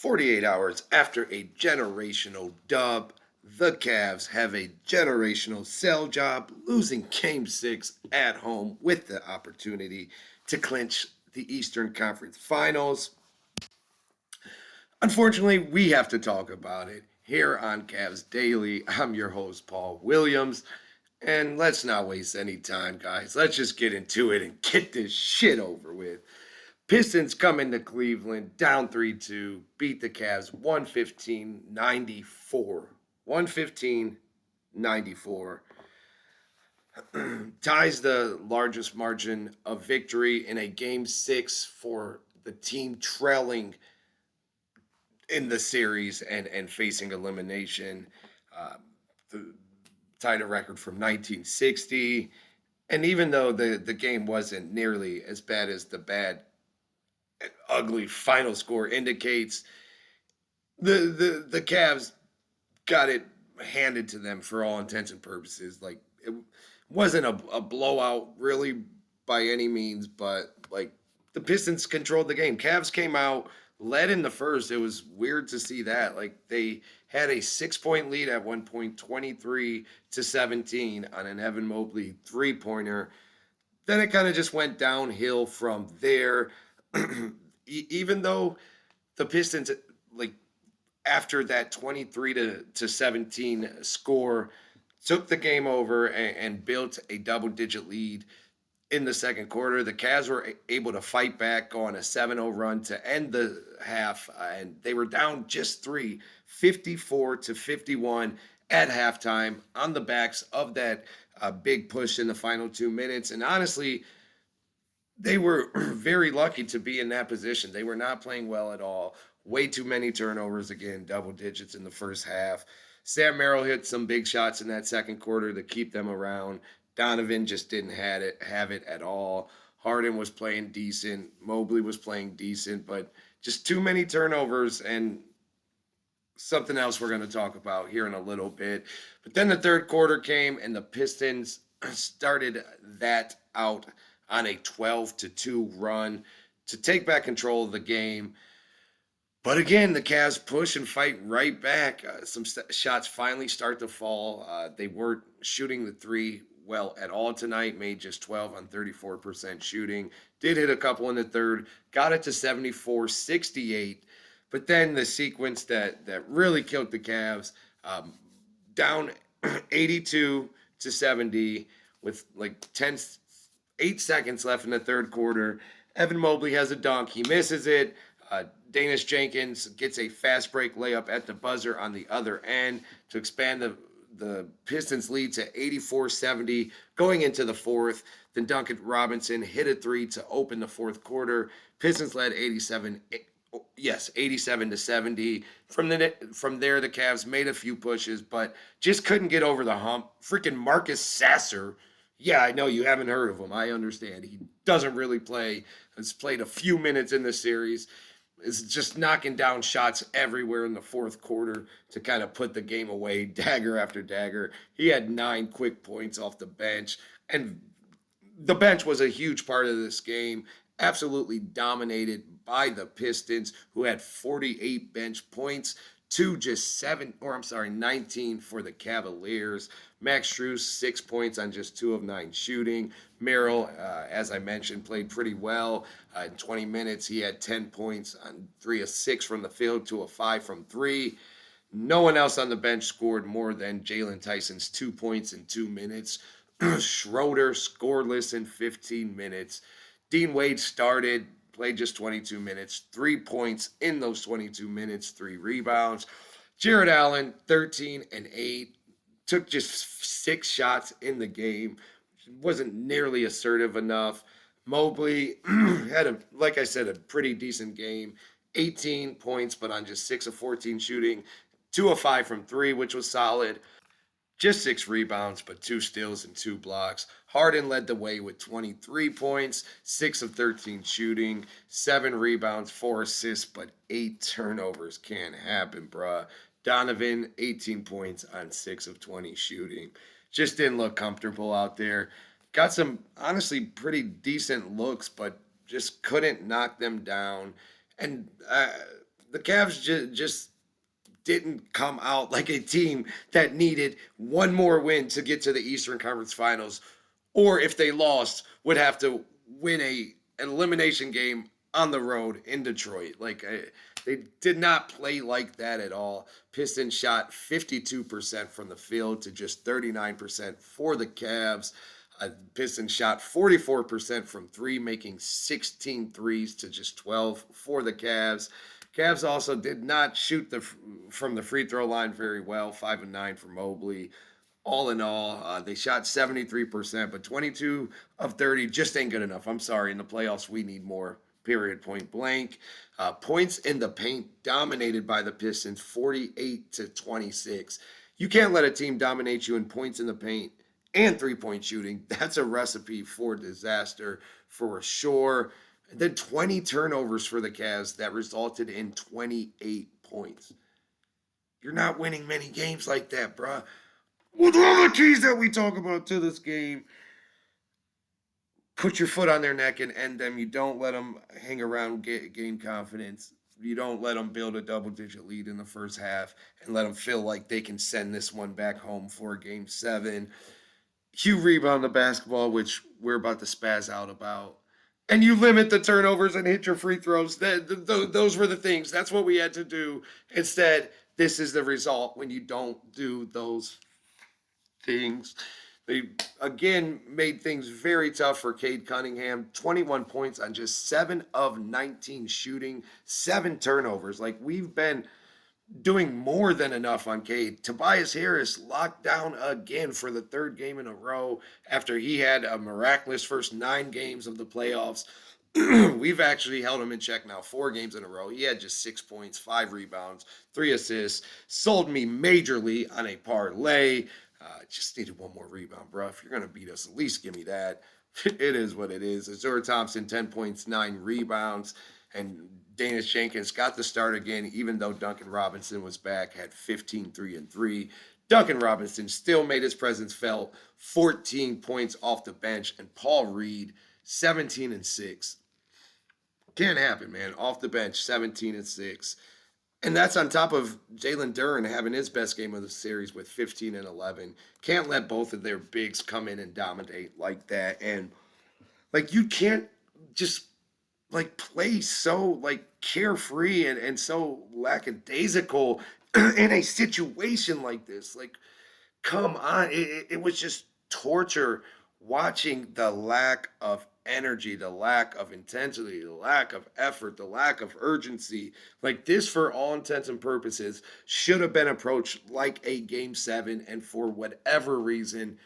48 hours after a generational dub, the Cavs have a generational sell job, losing Game 6 at home with the opportunity to clinch the Eastern Conference Finals. Unfortunately, we have to talk about it here on Cavs Daily. I'm your host, Paul Williams. And let's not waste any time, guys. Let's just get into it and get this shit over with. Pistons come into Cleveland down 3-2, beat the Cavs 115-94. 115-94. Ties the largest margin of victory in a game 6 for the team trailing in the series and facing elimination. The tied a record from 1960. And even though the game wasn't nearly as bad as the bad and ugly final score indicates, the Cavs got it handed to them for all intents and purposes. Like, it wasn't a blowout really by any means, but like, the Pistons controlled the game. Cavs came out, led in the first. It was weird to see that. Like, they had a 6-point lead at one point, 23-17 on an Evan Mobley three-pointer. Then it kind of just went downhill from there. Even though the Pistons, like, after that 23-17 score, took the game over and built a double-digit lead in the second quarter, the Cavs were able to fight back, go on a 7-0 run to end the half, and they were down just 3, 54-51 at halftime on the backs of that big push in the final 2 minutes. And honestly, they were very lucky to be in that position. They were not playing well at all. Way too many turnovers again, double digits in the first half. Sam Merrill hit some big shots in that second quarter to keep them around. Donovan just didn't have it at all. Harden was playing decent. Mobley was playing decent, but just too many turnovers and something else we're going to talk about here in a little bit. But then the third quarter came and the Pistons started that out on a 12-2 run to take back control of the game. But again, the Cavs push and fight right back. Some shots finally start to fall. They weren't shooting the three well at all tonight, made just 12 on 34% shooting. Did hit a couple in the third, got it to 74-68. But then the sequence that really killed the Cavs, down 82-70 with like 8 seconds left in the third quarter. Evan Mobley has a dunk. He misses it. Danish Jenkins gets a fast break layup at the buzzer on the other end to expand the Pistons lead to 84-70 going into the fourth. Then Duncan Robinson hit a three to open the fourth quarter. Pistons led 87-70. From there, the Cavs made a few pushes, but just couldn't get over the hump. Freaking Marcus Sasser. Yeah, I know you haven't heard of him. I understand. He doesn't really play. Has played a few minutes in the series. Is just knocking down shots everywhere in the fourth quarter to kind of put the game away, dagger after dagger. He had 9 quick points off the bench, and the bench was a huge part of this game. Absolutely dominated by the Pistons, who had 48 bench points to just 19 for the Cavaliers. Max Strus, 6 points on just 2 of 9 shooting. Merrill, as I mentioned, played pretty well. In 20 minutes, he had 10 points on 3 of 6 from the field, 2 of 5 from 3. No one else on the bench scored more than Jalen Tyson's 2 points in 2 minutes. Schroeder scoreless in 15 minutes. Dean Wade started, played just 22 minutes, 3 points in those 22 minutes, 3 rebounds. Jared Allen, 13 and 8, took just 6 shots in the game. Wasn't nearly assertive enough. Mobley had, like I said, a pretty decent game. 18 points, but on just 6 of 14 shooting. 2 of 5 from 3, which was solid. Just 6 rebounds, but 2 steals and 2 blocks. Harden led the way with 23 points, 6 of 13 shooting, 7 rebounds, 4 assists, but 8 turnovers. Can't happen, bruh. Donovan, 18 points on 6 of 20 shooting. Just didn't look comfortable out there. Got some, honestly, pretty decent looks, but just couldn't knock them down. And the Cavs just didn't come out like a team that needed one more win to get to the Eastern Conference Finals, or if they lost, would have to win an elimination game on the road in Detroit. They did not play like that at all. Pistons shot 52% from the field to just 39% for the Cavs. Pistons shot 44% from three, making 16 threes to just 12 for the Cavs. Cavs also did not shoot from the free throw line very well, 5 and 9 for Mobley. All in all, they shot 73%, but 22 of 30 just ain't good enough. I'm sorry. In the playoffs, we need more. Period. Point blank. Points in the paint dominated by the Pistons, 48-26. You can't let a team dominate you in points in the paint and 3-point shooting. That's a recipe for disaster for sure. And then 20 turnovers for the Cavs that resulted in 28 points. You're not winning many games like that, bruh. With all the keys that we talk about to this game, put your foot on their neck and end them. You don't let them hang around, gain confidence. You don't let them build a double-digit lead in the first half and let them feel like they can send this one back home for Game 7. You rebound the basketball, which we're about to spaz out about. And you limit the turnovers and hit your free throws. Those were the things. That's what we had to do. Instead, this is the result when you don't do those things. They, again, made things very tough for Cade Cunningham. 21 points on just 7 of 19 shooting, 7 turnovers. We've been doing more than enough on Cade. Tobias Harris locked down again for the 3rd game in a row after he had a miraculous first 9 games of the playoffs. We've actually held him in check now 4 games in a row. He had just 6 points, 5 rebounds, 3 assists. Sold me majorly on a parlay. Just needed one more rebound, bro. If you're going to beat us, at least give me that. It is what it is. Azura Thompson, 10 points, 9 rebounds. And Danish Jenkins got the start again, even though Duncan Robinson was back, had 15, 3, and 3. Duncan Robinson still made his presence felt, 14 points off the bench. And Paul Reed, 17 and 6. Can't happen, man. Off the bench, 17 and 6. And that's on top of Jalen Duren having his best game of the series with 15 and 11. Can't let both of their bigs come in and dominate like that. And, you can't just, play so, carefree and so lackadaisical in a situation like this. Come on. It was just torture watching the lack of energy, the lack of intensity, the lack of effort, the lack of urgency. This, for all intents and purposes, should have been approached like a Game 7, and for whatever reason,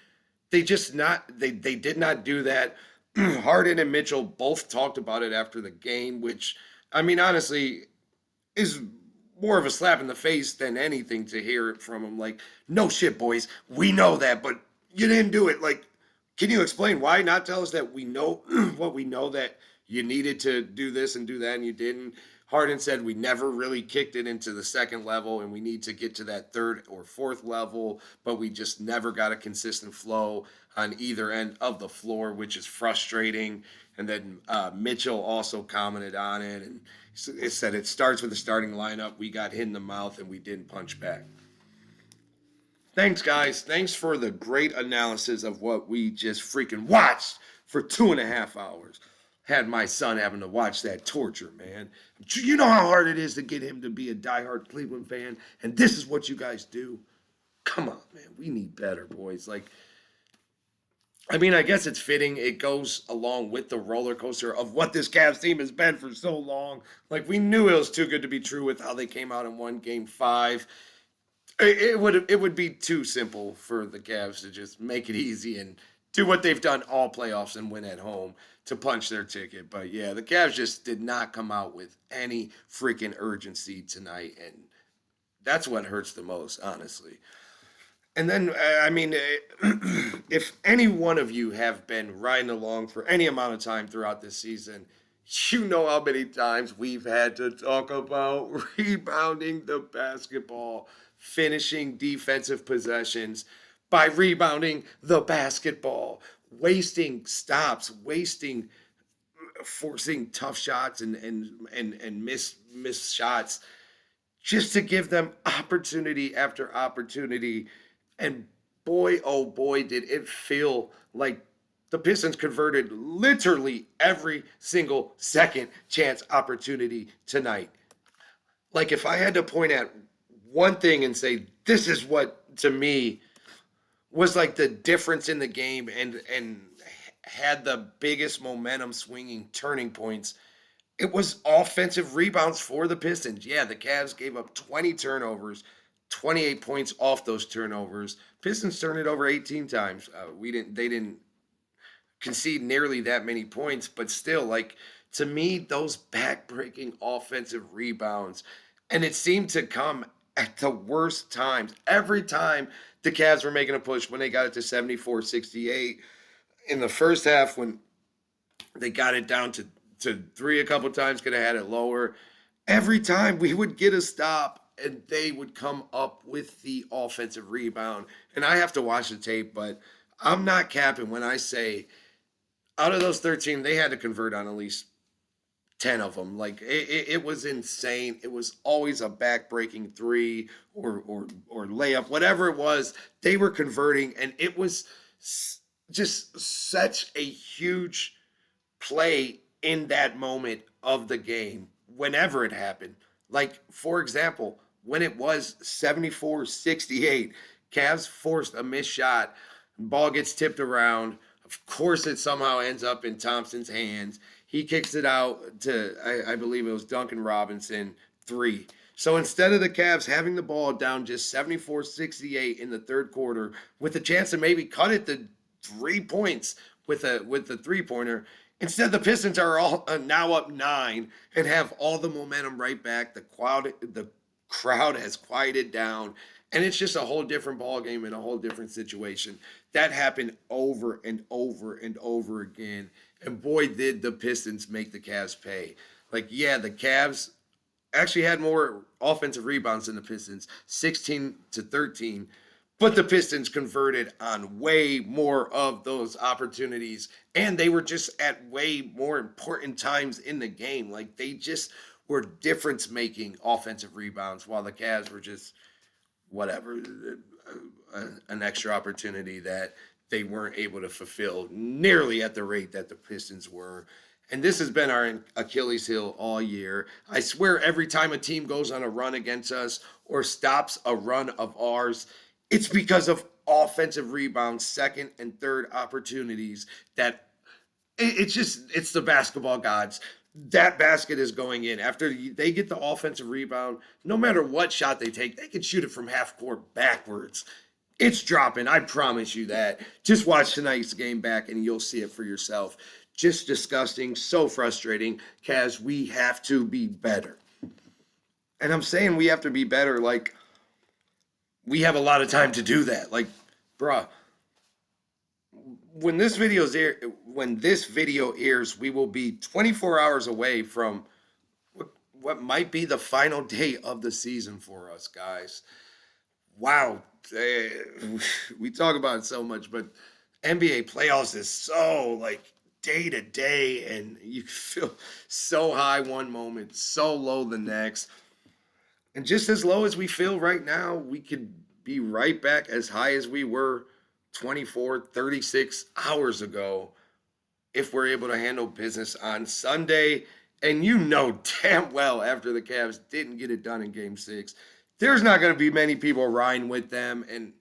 they did not do that. Harden and Mitchell both talked about it after the game, which, honestly, is more of a slap in the face than anything to hear it from them. No shit, boys, we know that, but you didn't do it. Can you explain why not tell us that we know what we know, that you needed to do this and do that and you didn't? Harden said we never really kicked it into the second level and we need to get to that 3rd or 4th level, but we just never got a consistent flow on either end of the floor, which is frustrating. And then Mitchell also commented on it, and it said it starts with the starting lineup. We got hit in the mouth and we didn't punch back. Thanks, guys. Thanks for the great analysis of what we just freaking watched for 2.5 hours. Had my son having to watch that torture, man. You know how hard it is to get him to be a diehard Cleveland fan, and this is what you guys do? Come on, man. We need better, boys. I guess it's fitting. It goes along with the roller coaster of what this Cavs team has been for so long. We knew it was too good to be true with how they came out and won Game 5. It would be too simple for the Cavs to just make it easy and do what they've done all playoffs and win at home to punch their ticket. But yeah, the Cavs just did not come out with any freaking urgency tonight, and that's what hurts the most, honestly. And then, if any one of you have been riding along for any amount of time throughout this season, you know how many times we've had to talk about rebounding the basketball, finishing defensive possessions by rebounding the basketball, wasting stops, forcing tough shots and miss shots. just to give them opportunity after opportunity. And boy, oh boy, did it feel like the Pistons converted literally every single second chance opportunity tonight. Like, if I had to point at one thing and say, this is what to me was like the difference in the game and had the biggest momentum swinging turning points, it was offensive rebounds for the Pistons. Yeah, the Cavs gave up 20 turnovers, 28 points off those turnovers. Pistons turned it over 18 times. They didn't concede nearly that many points, but still, like, to me, those backbreaking offensive rebounds, and it seemed to come at the worst times. Every time the Cavs were making a push, when they got it to 74-68 in the first half, when they got it down to three a couple times, could have had it lower. Every time we would get a stop and they would come up with the offensive rebound. And I have to watch the tape, but I'm not capping when I say out of those 13, they had to convert on at least 10 of them. Like, it was insane. It was always a back-breaking three or layup, whatever it was. They were converting, and it was just such a huge play in that moment of the game whenever it happened. Like, for example, when it was 74-68, Cavs forced a missed shot, ball gets tipped around. Of course, it somehow ends up in Thompson's hands. He kicks it out to, I believe it was Duncan Robinson, three. So instead of the Cavs having the ball down just 74-68 in the third quarter with a chance to maybe cut it to 3 points with the three-pointer, instead the Pistons are all now up 9 and have all the momentum right back. The crowd has quieted down, and it's just a whole different ball game and a whole different situation. That happened over and over and over again. And boy, did the Pistons make the Cavs pay. Like, yeah, the Cavs actually had more offensive rebounds than the Pistons, 16-13. But the Pistons converted on way more of those opportunities. And they were just at way more important times in the game. Like, they just were difference making offensive rebounds while the Cavs were just whatever, an extra opportunity that they weren't able to fulfill nearly at the rate that the Pistons were. And this has been our Achilles heel all year. I swear every time a team goes on a run against us or stops a run of ours, it's because of offensive rebounds, second and third opportunities that it's the basketball gods. That basket is going in after they get the offensive rebound. No matter what shot they take, they can shoot it from half court backwards. It's dropping. I promise you that. Just watch tonight's game back and you'll see it for yourself. Just disgusting. So frustrating. Kaz, we have to be better. And I'm saying we have to be better. Like, we have a lot of time to do that. Like, bruh, when this video airs, we will be 24 hours away from what might be the final day of the season for us, guys. Wow. We talk about it so much, but NBA playoffs is so like day to day, and you feel so high one moment, so low the next. And just as low as we feel right now, we could be right back as high as we were 24, 36 hours ago if we're able to handle business on Sunday. And you know damn well after the Cavs didn't get it done in game 6, there's not going to be many people riding with them. And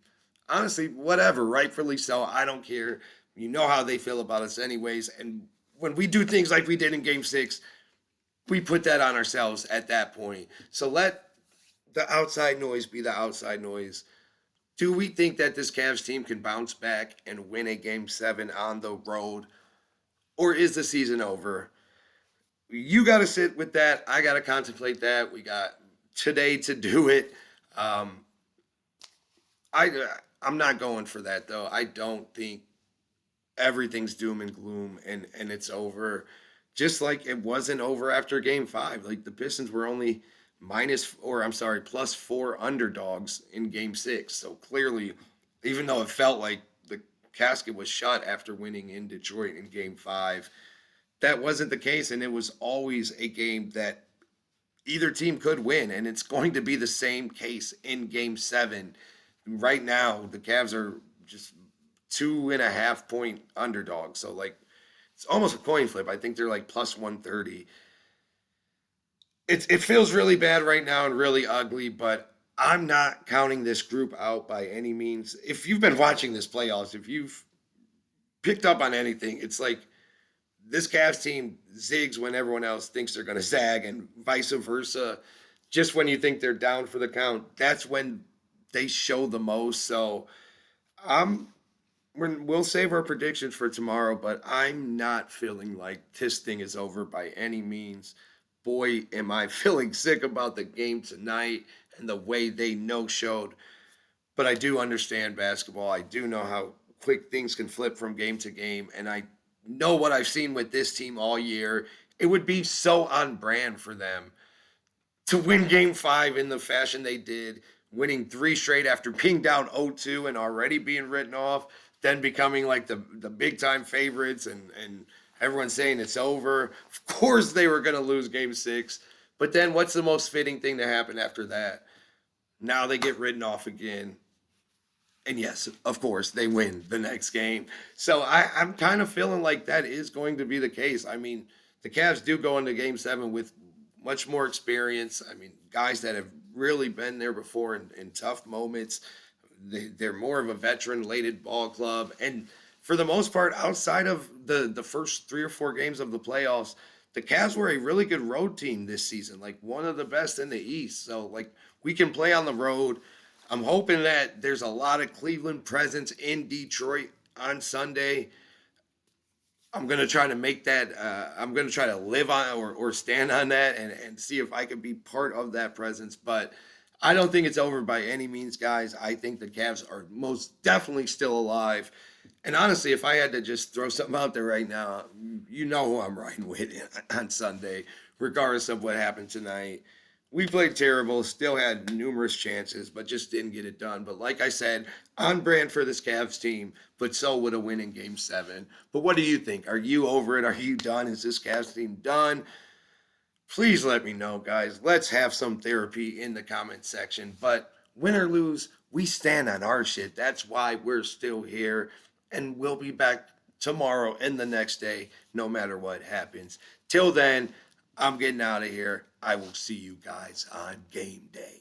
honestly, whatever, rightfully so. I don't care. You know how they feel about us anyways. And when we do things like we did in game 6, we put that on ourselves at that point. So let the outside noise be the outside noise. Do we think that this Cavs team can bounce back and win a game 7 on the road? Or is the season over? You got to sit with that. I got to contemplate that. We got today to do it. I'm not going for that, though. I don't think everything's doom and gloom and it's over. Just like it wasn't over after game 5. Like, the Pistons were only +4 underdogs in game 6. So clearly, even though it felt like the casket was shut after winning in Detroit in game 5, that wasn't the case. And it was always a game that either team could win, and it's going to be the same case in Game 7. Right now, the Cavs are just 2.5 point underdogs. So, like, it's almost a coin flip. I think they're like plus 130. It feels really bad right now and really ugly, but I'm not counting this group out by any means. If you've been watching this playoffs, if you've picked up on anything, it's like this Cavs team zigs when everyone else thinks they're going to zag, and vice versa. Just when you think they're down for the count, that's when they show the most. So I'm we'll save our predictions for tomorrow, but I'm not feeling like this thing is over by any means. Boy, am I feeling sick about the game tonight and the way they no showed. But I do understand basketball. I do know how quick things can flip from game to game. And I know what I've seen with this team all year. It would be so on brand for them to win game 5 in the fashion they did, winning 3 straight after being down 0-2 and already being written off, then becoming like the big time favorites and everyone's saying it's over. Of course they were going to lose game 6. But then what's the most fitting thing to happen after that? Now they get written off again. And yes, of course, they win the next game. So I'm kind of feeling like that is going to be the case. I mean, the Cavs do go into game 7 with much more experience. I mean, guys that have really been there before in tough moments. They're more of a veteran laden ball club. And for the most part, outside of the first 3 or 4 games of the playoffs, the Cavs were a really good road team this season, like one of the best in the East. So, like, we can play on the road. I'm hoping that there's a lot of Cleveland presence in Detroit on Sunday. I'm gonna try to make that. I'm gonna try to live on or stand on that and see if I can be part of that presence. But I don't think it's over by any means, guys. I think the Cavs are most definitely still alive. And honestly, if I had to just throw something out there right now, you know who I'm riding with on Sunday, regardless of what happened tonight. We played terrible, still had numerous chances, but just didn't get it done. But like I said, on brand for this Cavs team, but so would a win in game 7. But what do you think? Are you over it? Are you done? Is this Cavs team done? Please let me know, guys. Let's have some therapy in the comment section. But win or lose, we stand on our shit. That's why we're still here. And we'll be back tomorrow and the next day, no matter what happens. Till then, I'm getting out of here. I will see you guys on game day.